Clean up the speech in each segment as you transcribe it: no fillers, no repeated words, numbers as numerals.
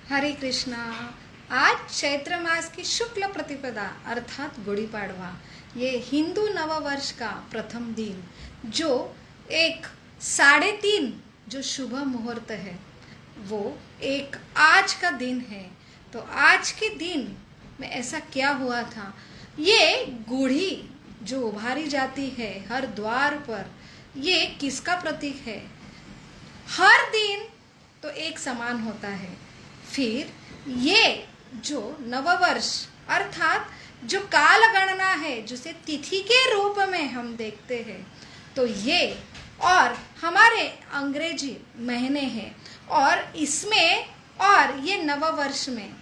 हरे कृष्णा। आज चैत्र मास की शुक्ल प्रतिपदा अर्थात गुड़ी पाड़वा, ये हिंदू नववर्ष का प्रथम दिन, जो एक 3:30 जो शुभ मुहूर्त है, वो एक आज का दिन है। तो आज के दिन में ऐसा क्या हुआ था? ये गुड़ी जो उभारी जाती है हर द्वार पर, ये किसका प्रतीक है? हर दिन तो एक समान होता है, फिर ये जो नववर्ष अर्थात जो काल गणना है, जिसे तिथि के रूप में हम देखते हैं, तो ये और हमारे अंग्रेजी महीने हैं, और इसमें और ये नववर्ष में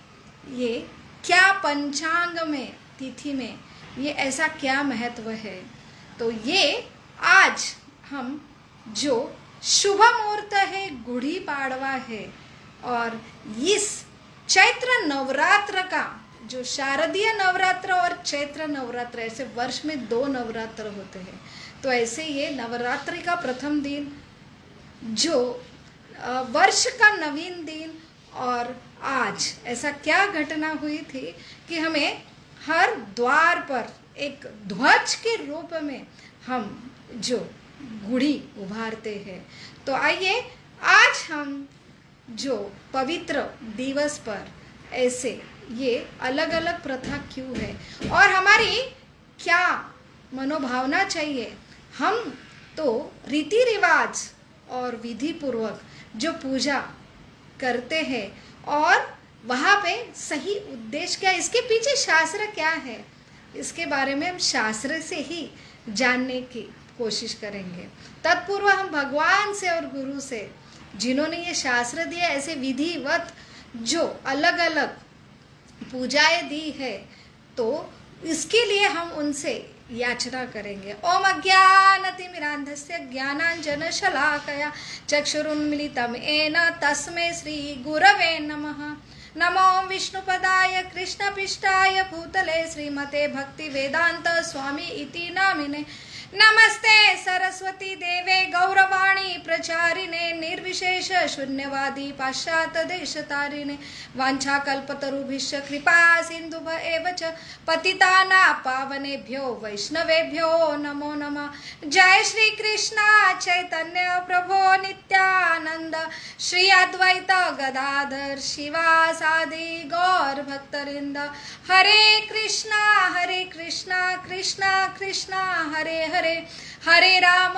ये क्या पंचांग में तिथि में ये ऐसा क्या महत्व है? तो ये आज हम जो शुभ मुहूर्त है गुड़ी पाड़वा है, और इस चैत्र नवरात्र का जो शारदीय नवरात्र और चैत्र नवरात्र, ऐसे वर्ष में 2 नवरात्र होते हैं, तो ऐसे ये नवरात्रि का प्रथम दिन, जो वर्ष का नवीन दिन, और आज ऐसा क्या घटना हुई थी कि हमें हर द्वार पर एक ध्वज के रूप में हम जो गुड़ी उभारते हैं। तो आइए आज हम जो पवित्र दिवस पर ऐसे ये अलग अलग प्रथा क्यों है और हमारी क्या मनोभावना चाहिए। हम तो रीति रिवाज और विधि पूर्वक जो पूजा करते हैं, और वहाँ पे सही उद्देश्य क्या है, इसके पीछे शास्त्र क्या है, इसके बारे में हम शास्त्र से ही जानने की कोशिश करेंगे। तत्पूर्व हम भगवान से और गुरु से, जिन्होंने ये शास्त्र दिया, ऐसे विधिवत जो अलग अलग पूजाएं दी है, तो इसके लिए हम उनसे याचना करेंगे। ओम अज्ञानतिमिरान्धस्य ज्ञानाञ्जनशलाकया चक्षुरुन्मीलितं येन तस्मै श्री गुरवे नमः। नमो विष्णुपदाय कृष्णपिष्टाय भूतले श्रीमते भक्तिवेदांत स्वामी इति नामिने। नमस्ते सरस्वती देवे गौरवाणी प्रचारिणे निर्विशेष शून्यवादी पाश्चात्य देशतारिणे। वाञ्छाकल्पतरुभ्यश्च कृपा सिन्धुभ्य एव च पतितानां पावनेभ्यो वैष्णवेभ्यो नमो नमः। जय श्री कृष्ण चैतन्य प्रभो नित्यानंद, श्री अद्वैत गदाधर शिवासादि गौर भक्तवृंद। हरे कृष्णा कृष्णा कृष्णा हरे हरे, हरे राम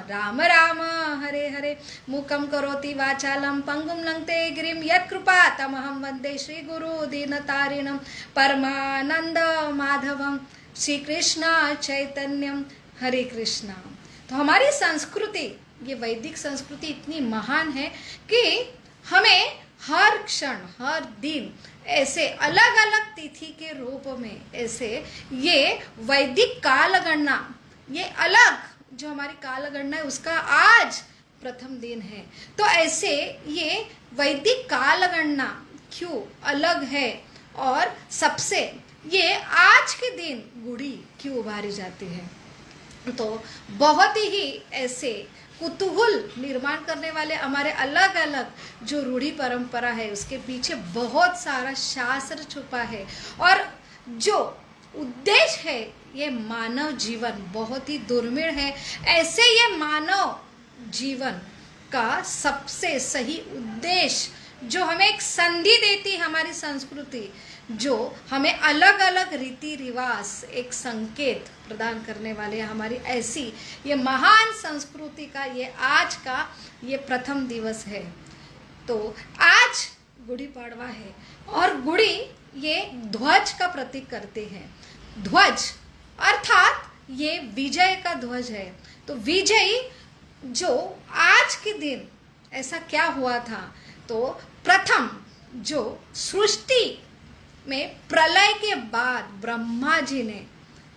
राम राम हरे हरे। मूकं करोति वाचालं पंगुं लंघते गिरिं यत्कृपा तमहं वन्दे श्री गुरु दीनतारिणं परमानंद माधवं। श्री कृष्ण चैतन्यम। हरे कृष्णा। तो हमारी संस्कृति, ये वैदिक संस्कृति इतनी महान है कि हमें हर क्षण हर दिन ऐसे अलग अलग तिथि के रूप में, ऐसे ये वैदिक काल गणना, ये अलग जो हमारी काल गणना है उसका आज प्रथम दिन है। तो ऐसे ये वैदिक काल गणना क्यों अलग है, और सबसे ये आज के दिन गुड़ी क्यों उभारी जाती है, तो बहुत ही ऐसे कुतूहल निर्माण करने वाले हमारे अलग अलग जो रूढ़ी परंपरा है, उसके पीछे बहुत सारा शास्त्र छुपा है, और जो उद्देश्य है, ये मानव जीवन बहुत ही दुर्मिळ है। ऐसे ये मानव जीवन का सबसे सही उद्देश्य जो हमें एक संधि देती हमारी संस्कृति, जो हमें अलग अलग रीति रिवाज एक संकेत प्रदान करने वाले हमारी ऐसी ये महान संस्कृति का ये आज का ये प्रथम दिवस है। तो आज गुड़ी पाड़वा है, और गुड़ी ये ध्वज का प्रतीक करते हैं। ध्वज अर्थात ये विजय का ध्वज है। तो विजयी जो आज के दिन ऐसा क्या हुआ था, तो प्रथम जो सृष्टि में प्रलय के बाद ब्रह्मा जी ने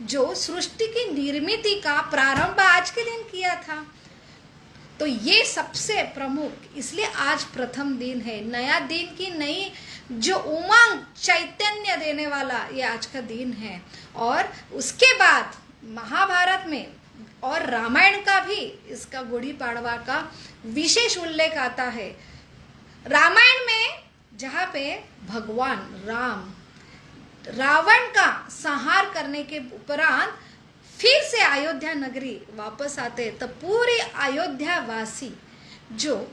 जो सृष्टि की निर्मिति का प्रारंभ आज के दिन किया था, तो ये सबसे प्रमुख, इसलिए आज प्रथम दिन है। नया दिन की नई जो उमंग चैतन्य देने वाला ये आज का दिन है। और उसके बाद महाभारत में और रामायण का भी इसका गुड़ी पाड़वा का विशेष उल्लेख आता है। रामायण में जहाँ पे भगवान राम रावण का संहार करने के उपरांत फिर से अयोध्या नगरी वापस आते, तब पूरे अयोध्या वासी, जो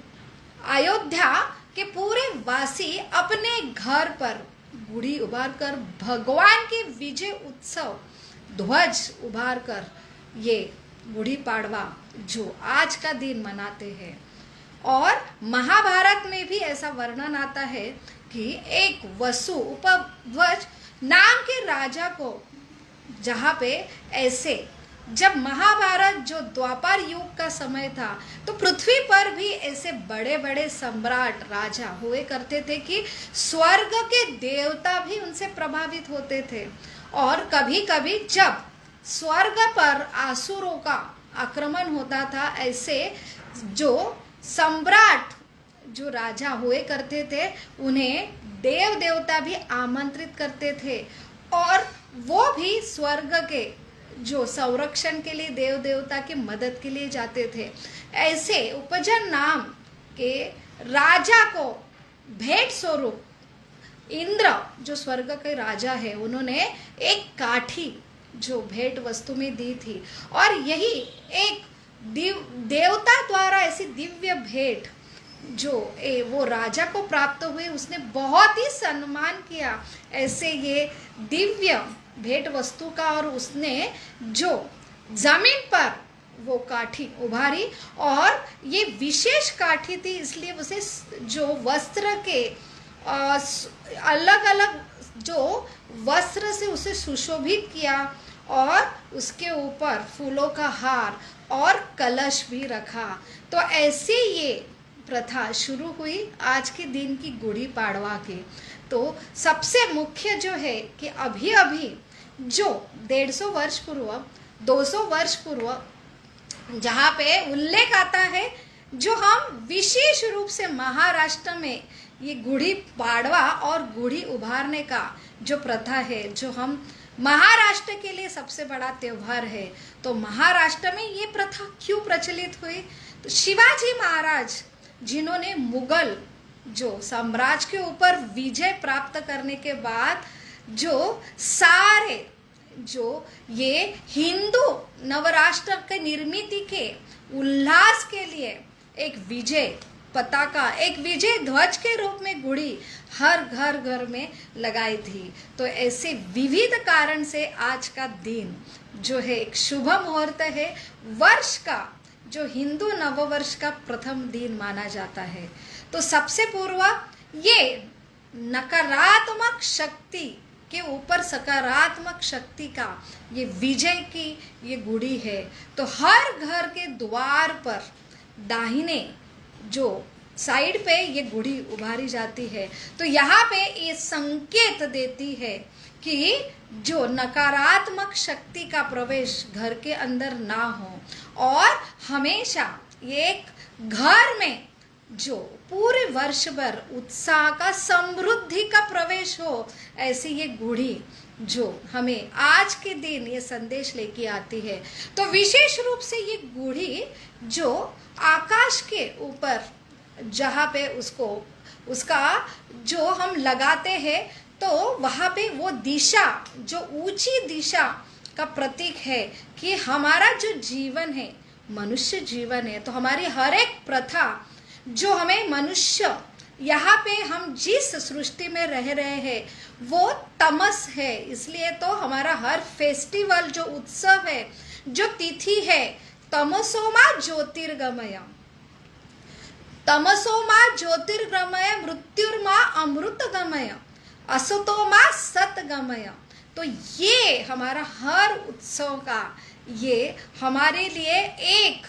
अयोध्या के पूरे वासी अपने घर पर गुड़ी उभार कर भगवान के विजय उत्सव ध्वज उभार कर ये गुड़ी पाड़वा जो आज का दिन मनाते हैं। और महाभारत में भी ऐसा वर्णन आता है कि एक वसु उपध्वज नाम के राजा को, जहाँ पे ऐसे जब महाभारत जो द्वापर युग का समय था, तो पृथ्वी पर भी ऐसे बड़े बड़े सम्राट राजा हुए करते थे कि स्वर्ग के देवता भी उनसे प्रभावित होते थे। और कभी कभी जब स्वर्ग पर आसुरों का आक्रमण होता था, ऐसे जो सम्राट जो राजा हुए करते थे उन्हें देव देवता भी आमंत्रित करते थे, और वो भी स्वर्ग के जो संरक्षण के लिए देव देवता की मदद के लिए जाते थे। ऐसे उपजन नाम के राजा को भेंट स्वरूप इंद्र जो स्वर्ग के राजा है, उन्होंने एक काठी जो भेंट वस्तु में दी थी, और यही एक देवता द्वारा ऐसी दिव्य भेंट जो वो राजा को प्राप्त हुए, उसने बहुत ही सम्मान किया ऐसे ये दिव्य भेंट वस्तु का, और उसने जो जमीन पर वो काठी उभारी, और ये विशेष काठी थी इसलिए उसे जो वस्त्र के अलग अलग जो वस्त्र से उसे सुशोभित किया, और उसके ऊपर फूलों का हार और कलश भी रखा। तो ऐसे ये प्रथा शुरू हुई आज के दिन की गुड़ी पाड़वा के। तो सबसे मुख्य जो है कि अभी अभी जो 150 वर्ष पूर्व 200 वर्ष पूर्व जहाँ पे उल्लेख आता है, जो हम विशेष रूप से महाराष्ट्र में ये गुड़ी पाड़वा और गुड़ी उभारने का जो प्रथा है, जो हम महाराष्ट्र के लिए सबसे बड़ा त्यौहार है। तो महाराष्ट्र में ये प्रथा क्यों प्रचलित हुई? तो शिवाजी महाराज जिन्होंने मुगल जो साम्राज्य के ऊपर विजय प्राप्त करने के बाद जो सारे जो ये हिंदू नवराष्ट्र के निर्मित के उल्लास के लिए एक विजय पताका, एक विजय ध्वज के रूप में गुड़ी हर घर घर में लगाई थी। तो ऐसे विविध कारण से आज का दिन जो है एक शुभ मुहूर्त है, वर्ष का जो हिंदू नववर्ष का प्रथम दिन माना जाता है। तो सबसे पूर्व ये नकारात्मक शक्ति के ऊपर सकारात्मक शक्ति का ये विजय की ये गुड़ी है। तो हर घर के द्वार पर दाहिने जो साइड पे ये गुड़ी उभारी जाती है। तो यहाँ पे ये संकेत देती है कि जो नकारात्मक शक्ति का प्रवेश घर के अंदर ना हो, और हमेशा एक घर में जो पूरे वर्ष भर उत्साह का समृद्धि का प्रवेश हो, ऐसी ये गुड़ी जो हमें आज के दिन ये संदेश लेके आती है। तो विशेष रूप से ये गुड़ी जो आकाश के ऊपर जहाँ पे उसका जो हम लगाते हैं, तो वहाँ पे वो दिशा जो ऊंची दिशा का प्रतीक है कि हमारा जो जीवन है मनुष्य जीवन है। तो हमारी हर एक प्रथा जो हमें मनुष्य यहाँ पे हम जिस सृष्टि में रह रहे हैं वो तमस है, इसलिए तो हमारा हर फेस्टिवल जो उत्सव है, जो तिथि है, तमसोमा ज्योतिर्गमय, तमसोमा ज्योतिर्गमय मृत्युर्मा अमृतगमय, असतोमा सतगमय। तो ये हमारा हर उत्सव का ये हमारे लिए एक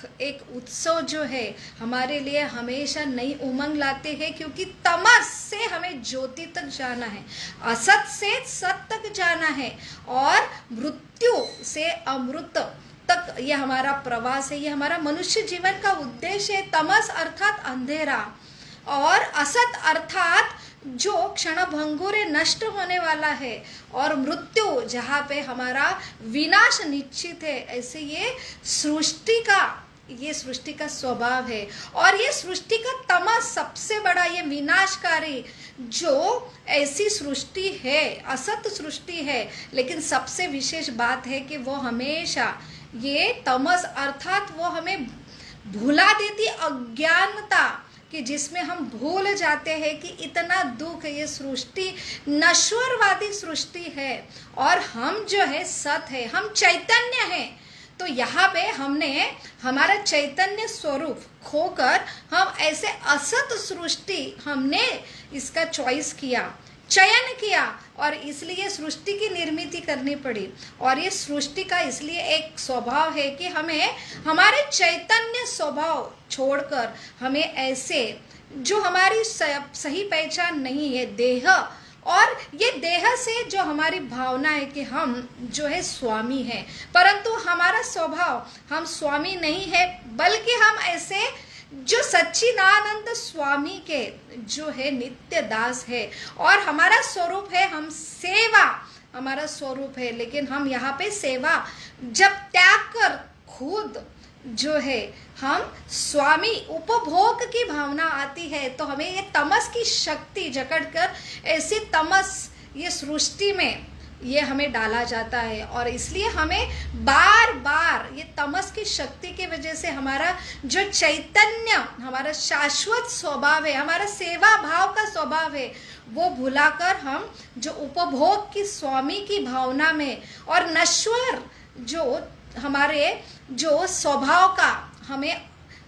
उत्सव जो है हमारे लिए हमेशा नई उमंग लाते हैं, क्योंकि तमस से हमें ज्योति तक जाना है, असत से सत तक जाना है, और मृत्यु से अमृत तक ये हमारा प्रवास है। ये हमारा मनुष्य जीवन का उद्देश्य है। तमस अर्थात अंधेरा, और असत अर्थात जो क्षणभंगुर नष्ट होने वाला है, और मृत्यु जहाँ पे हमारा विनाश निश्चित है। ऐसे ये सृष्टि का स्वभाव है, और ये सृष्टि का तमस सबसे बड़ा ये विनाशकारी जो ऐसी सृष्टि है, असत सृष्टि है, लेकिन सबसे विशेष बात है कि वो हमेशा ये तमस अर्थात वो हमें भुला देती अज्ञानता, कि जिसमें हम भूल जाते हैं कि इतना दुख, ये सृष्टि नश्वरवादी सृष्टि है और हम जो है सत है, हम चैतन्य हैं। तो यहाँ पे हमने हमारा चैतन्य स्वरूप खोकर हम ऐसे असत सृष्टि हमने इसका चॉइस किया, चयन किया, और इसलिए सृष्टि की निर्मिति करनी पड़ी। और ये सृष्टि का इसलिए एक स्वभाव है कि हमें हमारे चैतन्य स्वभाव छोड़कर हमें ऐसे जो हमारी सही पहचान नहीं है देह, और ये देह से जो हमारी भावना है कि हम जो है स्वामी हैं, परंतु हमारा स्वभाव हम स्वामी नहीं है, बल्कि हम ऐसे जो सच्चिदानंद स्वामी के जो है नित्य दास है, और हमारा स्वरूप है हम सेवा, हमारा स्वरूप है। लेकिन हम यहाँ पे सेवा जब त्याग कर खुद जो है हम स्वामी उपभोग की भावना आती है, तो हमें ये तमस की शक्ति जकड़ कर ऐसी तमस ये सृष्टि में ये हमें डाला जाता है। और इसलिए हमें बार बार ये तमस की शक्ति की वजह से हमारा जो चैतन्य, हमारा शाश्वत स्वभाव है, हमारा सेवा भाव का स्वभाव है, वो भुलाकर हम जो उपभोग की स्वामी की भावना में और नश्वर जो हमारे जो स्वभाव का हमें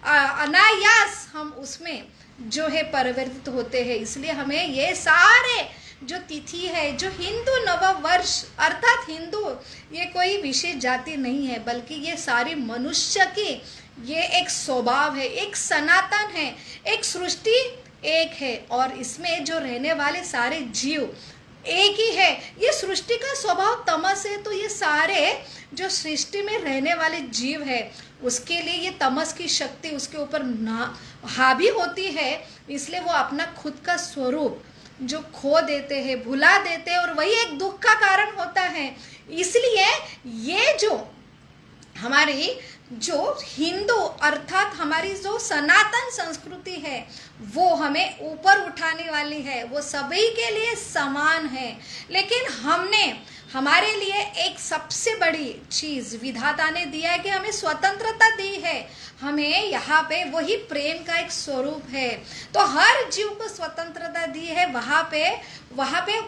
अनायास हम उसमें जो है परिवर्तित होते हैं। इसलिए हमें ये सारे जो तिथि है, जो हिंदू नववर्ष अर्थात हिंदू ये कोई विशेष जाति नहीं है, बल्कि ये सारी मनुष्य की ये एक स्वभाव है, एक सनातन है, एक सृष्टि एक है, और इसमें जो रहने वाले सारे जीव एक ही है। ये सृष्टि का स्वभाव तमस है, तो ये सारे जो सृष्टि में रहने वाले जीव है उसके लिए ये तमस की शक्ति उसके ऊपर हावी होती है। इसलिए वो अपना खुद का स्वरूप जो खो देते हैं, भुला देते हैं, और वही एक दुख का कारण होता है। इसलिए ये जो हमारी जो हिंदू अर्थात हमारी जो सनातन संस्कृति है वो हमें ऊपर उठाने वाली है, वो सभी के लिए समान है। लेकिन हमने हमारे लिए एक सबसे बड़ी चीज़ विधाता ने दिया है कि हमें स्वतंत्रता दी है, हमें यहाँ पे वही प्रेम का एक स्वरूप है। तो हर जीव को स्वतंत्रता दी है, वहाँ पे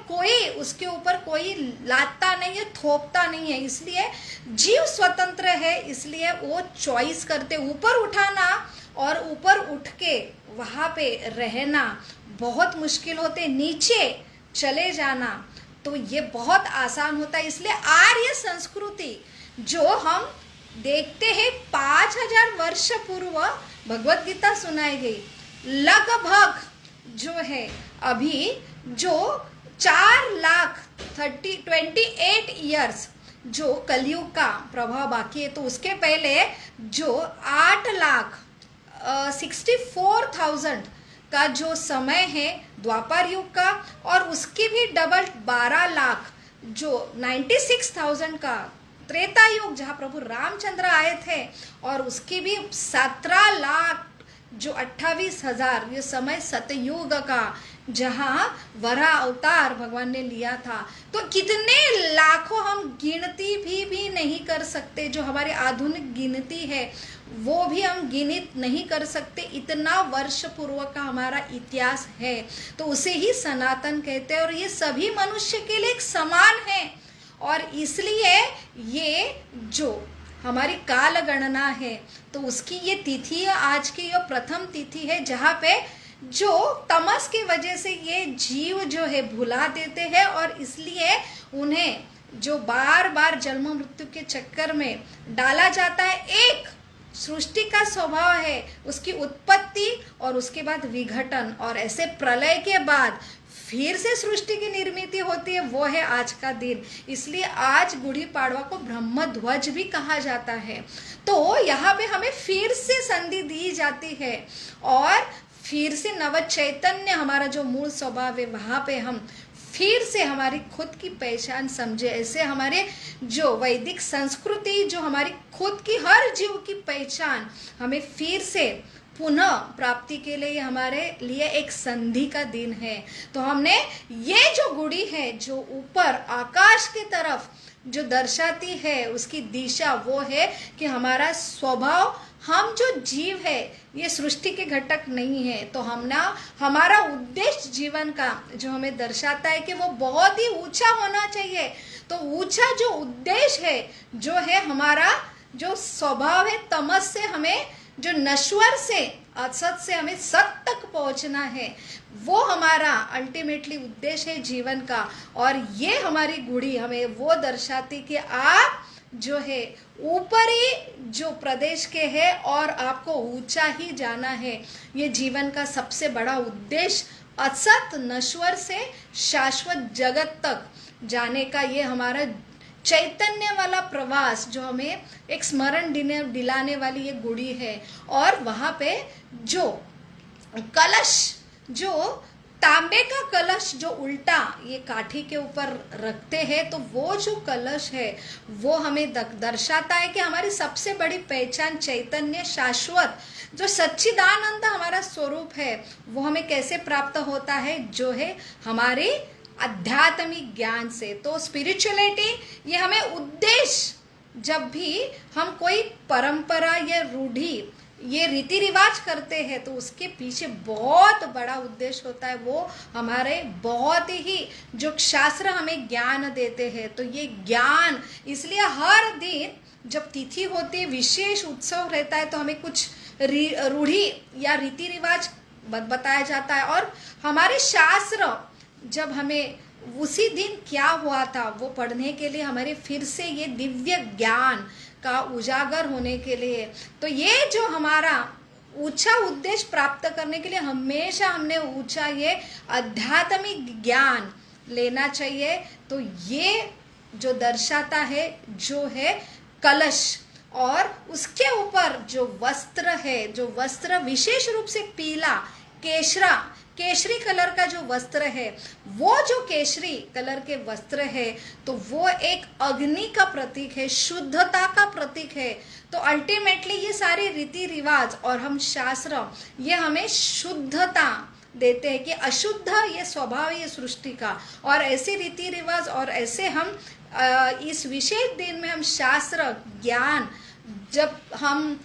कोई उसके ऊपर कोई लादता नहीं है, थोपता नहीं है। इसलिए जीव स्वतंत्र है, इसलिए वो चॉइस करते ऊपर उठाना और ऊपर उठ के वहाँ पे रहना बहुत मुश्किल होते, नीचे चले जाना तो ये बहुत आसान होता है। इसलिए आर्य संस्कृति जो हम देखते हैं 5000 वर्ष पूर्व भगवत गीता सुनाई गई, लगभग जो है अभी जो 4,28 ईयर्स जो कलयुग का प्रभाव बाकी है, तो उसके पहले जो 8,64,000 का जो समय है द्वापर युग का, और उसकी भी डबल 12 लाख जो 96,000 का त्रेता युग जहाँ प्रभु रामचंद्र आए थे, और उसकी भी 17 लाख जो 28,000 ये समय सतयुग का जहाँ वरा अवतार भगवान ने लिया था। तो कितने लाखों हम गिनती भी नहीं कर सकते, जो हमारी आधुनिक गिनती है वो भी हम गिनित नहीं कर सकते, इतना वर्ष पूर्व का हमारा इतिहास है। तो उसे ही सनातन कहते हैं, और ये सभी मनुष्य के लिए एक समान है। और इसलिए ये जो हमारी काल गणना है तो उसकी ये तिथि आज की ये प्रथम तिथि है, जहाँ पे जो तमस की वजह से ये जीव जो है भुला देते हैं, और इसलिए उन्हें जो बार बार जन्म मृत्यु के चक्कर में डाला जाता है। एक सृष्टि का स्वभाव है उसकी उत्पत्ति और उसके बाद विघटन, और ऐसे प्रलय के बाद फिर से सृष्टि की निर्मिति होती है, वो है आज का दिन। इसलिए आज गुड़ी पाड़वा को ब्रह्म ध्वज भी कहा जाता है। तो यहाँ पे हमें फिर से संधि दी जाती है, और फिर से नव चैतन्य हमारा जो मूल स्वभाव है वहाँ पे हम फिर से हमारी खुद की पहचान समझे। ऐसे हमारे जो वैदिक संस्कृति जो हमारी खुद की हर जीव की पहचान हमें फिर से पुनः प्राप्ति के लिए हमारे लिए एक संधि का दिन है। तो हमने ये जो गुड़ी है जो ऊपर आकाश की तरफ जो दर्शाती है उसकी दिशा वो है कि हमारा स्वभाव, हम जो जीव है ये सृष्टि के घटक नहीं है। तो हमारा उद्देश्य जीवन का जो हमें दर्शाता है कि वो बहुत ही ऊंचा होना चाहिए। तो ऊंचा जो उद्देश्य है जो है हमारा जो स्वभाव है तमस से हमें जो नश्वर से असत से हमें सत तक पहुंचना है, वो हमारा अल्टीमेटली उद्देश्य है जीवन का। और ये हमारी गुड़ी हमें वो दर्शाती कि आप जो है ऊपरी जो प्रदेश के है और आपको ऊंचा ही जाना है। ये जीवन का सबसे बड़ा उद्देश्य असत नश्वर से शाश्वत जगत तक जाने का ये हमारा चैतन्य वाला प्रवास जो हमें एक स्मरण दिलाने वाली ये गुड़ी है। और वहाँ पे जो कलश, जो तांबे का कलश जो उल्टा ये काठी के ऊपर रखते हैं, तो वो जो कलश है वो हमें दर्शाता है कि हमारी सबसे बड़ी पहचान चैतन्य शाश्वत जो सच्चिदानंद हमारा स्वरूप है वो हमें कैसे प्राप्त होता है, जो है हमारे आध्यात्मिक ज्ञान से। तो स्पिरिचुअलिटी ये हमें उद्देश्य, जब भी हम कोई परंपरा या रूढ़ी ये रीति रिवाज करते हैं तो उसके पीछे बहुत बड़ा उद्देश्य होता है। वो हमारे बहुत ही जो शास्त्र हमें ज्ञान देते हैं, तो ये ज्ञान इसलिए हर दिन जब तिथि होती है, विशेष उत्सव रहता है, तो हमें कुछ रूढ़ी या रीति रिवाज बताया जाता है। और हमारे शास्त्र जब हमें उसी दिन क्या हुआ था वो पढ़ने के लिए हमारे फिर से ये दिव्य ज्ञान का उजागर होने के लिए, तो ये जो हमारा ऊंचा उद्देश्य प्राप्त करने के लिए हमेशा हमने ऊंचा ये आध्यात्मिक ज्ञान लेना चाहिए। तो ये जो दर्शाता है जो है कलश, और उसके ऊपर जो वस्त्र है, जो वस्त्र विशेष रूप से पीला केशरी कलर का जो वस्त्र है, वो जो केशरी कलर के वस्त्र है तो वो एक अग्नि का प्रतीक है, शुद्धता का प्रतीक है। तो अल्टीमेटली ये सारे रीति रिवाज और हम शास्त्र ये हमें शुद्धता देते हैं कि अशुद्ध ये स्वभाव है ये सृष्टि का। और ऐसे रीति रिवाज और ऐसे हम इस विशेष दिन में हम शास्त्र ज्ञान जब हम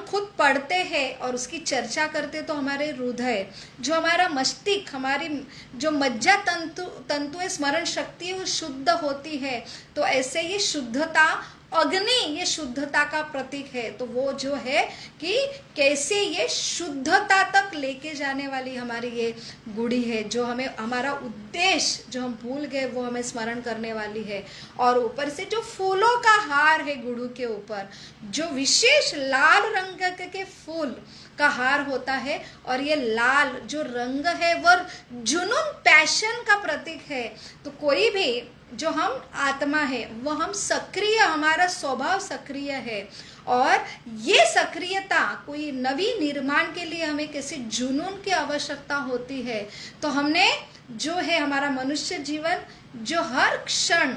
खुद पढ़ते हैं और उसकी चर्चा करते हैं, तो हमारे हृदय, जो हमारा मस्तिष्क, हमारी जो मज्जा तंतु स्मरण शक्ति है वो शुद्ध होती है। तो ऐसे ये शुद्धता, अग्नि ये शुद्धता का प्रतीक है। तो वो जो है कि कैसे ये शुद्धता तक लेके जाने वाली हमारी ये गुड़ी है, जो हमें हमारा उद्देश्य जो हम भूल गए वो हमें स्मरण करने वाली है। और ऊपर से जो फूलों का हार है गुड़ू के ऊपर, जो विशेष लाल रंग के फूल का हार होता है, और ये लाल जो रंग है वो जुनून, पैशन का प्रतीक है। तो कोई भी जो हम आत्मा है वो हम सक्रिय, हमारा स्वभाव सक्रिय है, और ये सक्रियता कोई नवी निर्माण के लिए हमें किसी जुनून की आवश्यकता होती है। तो हमने जो है हमारा मनुष्य जीवन जो हर क्षण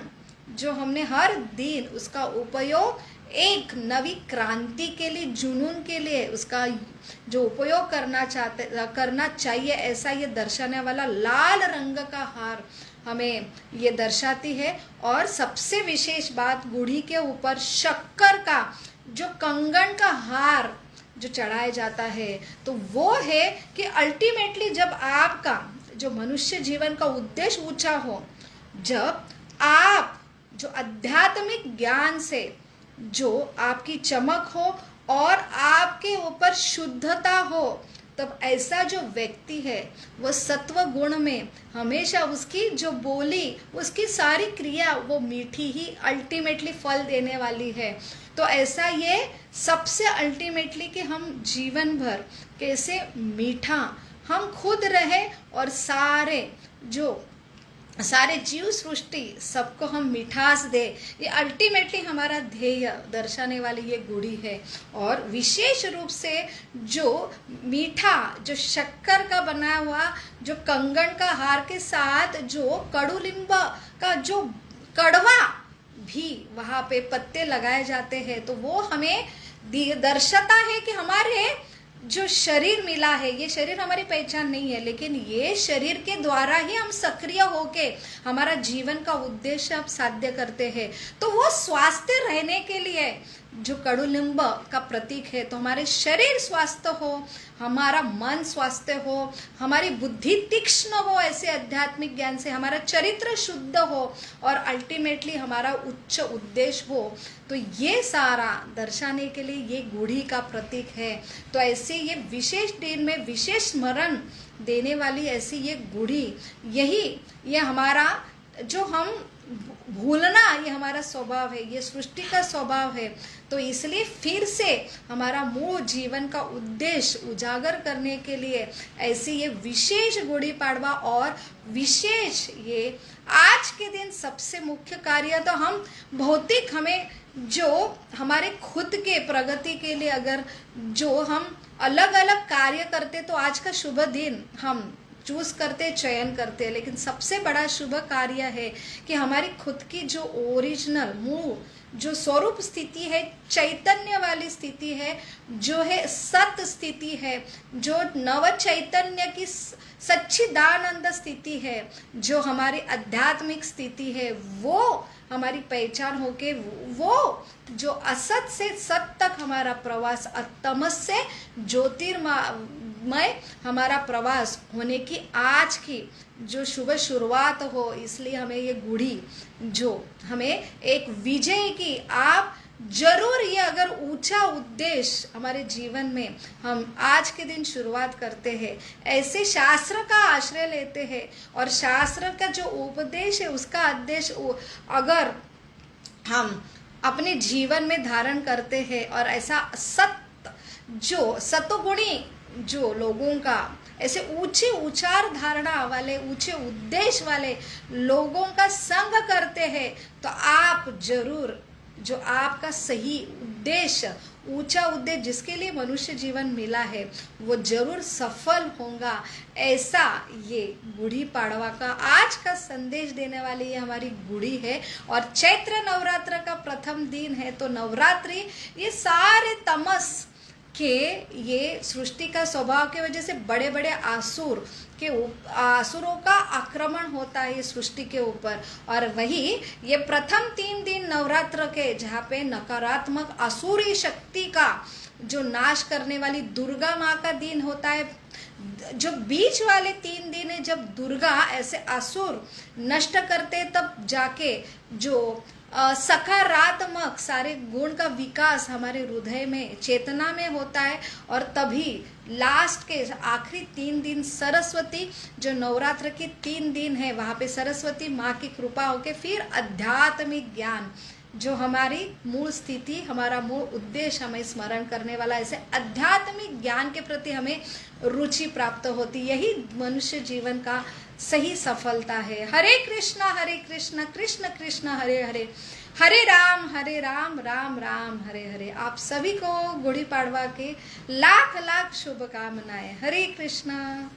जो हमने हर दिन उसका उपयोग एक नवी क्रांति के लिए, जुनून के लिए उसका जो उपयोग करना चाहिए, ऐसा ये दर्शाने वाला लाल रंग का हार हमें ये दर्शाती है। और सबसे विशेष बात, गुड़ी के ऊपर शक्कर का जो कंगन का हार जो चढ़ाया जाता है, तो वो है कि अल्टीमेटली जब आपका जो मनुष्य जीवन का उद्देश्य ऊंचा हो, जब आप जो आध्यात्मिक ज्ञान से जो आपकी चमक हो और आपके ऊपर शुद्धता हो, तब ऐसा जो व्यक्ति है वो सत्व गुण में हमेशा उसकी जो बोली, उसकी सारी क्रिया वो मीठी ही अल्टीमेटली फल देने वाली है। तो ऐसा ये सबसे अल्टीमेटली कि हम जीवन भर कैसे मीठा हम खुद रहे और सारे जीव सृष्टि सबको हम मिठास दे, ये अल्टीमेटली हमारा ध्येय दर्शाने वाली ये गुड़ी है। और विशेष रूप से जो मीठा, जो शक्कर का बनाया हुआ जो कंगन का हार के साथ जो कड़ुलिंब का जो कड़वा भी वहाँ पे पत्ते लगाए जाते हैं, तो वो हमें दर्शाता है कि हमारे जो शरीर मिला है, ये शरीर हमारी पहचान नहीं है, लेकिन ये शरीर के द्वारा ही हम सक्रिय होके हमारा जीवन का उद्देश्य अब साध्य करते हैं। तो वो स्वास्थ्य रहने के लिए जो कडुलिंब का प्रतीक है, तो हमारे शरीर स्वस्थ हो, हमारा मन स्वस्थ हो, हमारी बुद्धि तीक्ष्ण हो, ऐसे आध्यात्मिक ज्ञान से हमारा चरित्र शुद्ध हो और अल्टीमेटली हमारा उच्च उद्देश्य हो, तो ये सारा दर्शाने के लिए ये गुड़ी का प्रतीक है। तो ऐसे ये विशेष दिन में विशेष स्मरण देने वाली ऐसी ये गुड़ी, यही ये हमारा जो हम भूलना ये हमारा स्वभाव है, ये सृष्टि का स्वभाव है। तो इसलिए फिर से हमारा मूल जीवन का उद्देश्य उजागर करने के लिए ऐसी ये विशेष गुड़ी पाड़वा और विशेष ये आज के दिन सबसे मुख्य कार्य, तो हम भौतिक हमें जो हमारे खुद के प्रगति के लिए अगर जो हम अलग अलग कार्य करते, तो आज का शुभ दिन हम चूज करते, चयन करते, लेकिन सबसे बड़ा शुभ कार्य है कि हमारी खुद की जो ओरिजिनल मूल जो स्वरूप स्थिति है, चैतन्य वाली स्थिति है, जो है सत स्थिति है, जो नव चैतन्य की सच्चिदानंद स्थिति है, जो हमारी आध्यात्मिक स्थिति है, वो हमारी पहचान होके वो जो असत से सत तक हमारा प्रवास, तमस से ज्योतिर्मय हमारा प्रवास होने की आज की जो शुभ शुरुआत हो। इसलिए हमें ये गुड़ी जो हमें एक विजय की, आप जरूर ये अगर ऊंचा उद्देश्य हमारे जीवन में हम आज के दिन शुरुआत करते हैं, ऐसे शास्त्र का आश्रय लेते हैं और शास्त्र का जो उपदेश है उसका उद्देश्य अगर हम अपने जीवन में धारण करते हैं और ऐसा जो सतोगुणी जो लोगों का ऐसे ऊंचे उच्चार धारणा वाले, ऊंचे उद्देश्य वाले लोगों का संग करते हैं, तो आप जरूर जो आपका सही उद्देश्य, ऊंचा उद्देश्य जिसके लिए मनुष्य जीवन मिला है, वो जरूर सफल होगा। ऐसा ये गुड़ी पाड़वा का आज का संदेश देने वाली ये हमारी गुड़ी है। और चैत्र नवरात्र का प्रथम दिन है, तो नवरात्रि ये सारे तमस के ये सृष्टि का स्वभाव की वजह से बड़े बड़े आसुरों का आक्रमण होता है इस सृष्टि के ऊपर। और वही ये प्रथम 3 दिन नवरात्र के, जहाँ पे नकारात्मक आसुरी शक्ति का जो नाश करने वाली दुर्गा माँ का दिन होता है। जो बीच वाले 3 दिन है जब दुर्गा ऐसे असुर नष्ट करते, तब जाके जो सकारात्मक सारे गुण का विकास हमारे हृदय में, चेतना में होता है। और तभी लास्ट के आखिरी 3 दिन सरस्वती, जो नवरात्र के 3 दिन है, वहाँ पे सरस्वती माँ की कृपा होके फिर आध्यात्मिक ज्ञान, जो हमारी मूल स्थिति, हमारा मूल उद्देश्य हमें स्मरण करने वाला, ऐसे आध्यात्मिक ज्ञान के प्रति हमें रुचि प्राप्त होती। यही मनुष्य जीवन का सही सफलता है। हरे कृष्णा कृष्ण कृष्ण हरे हरे, हरे राम राम राम हरे हरे। आप सभी को गुड़ी पाड़वा के लाख लाख शुभकामनाएं। हरे कृष्णा।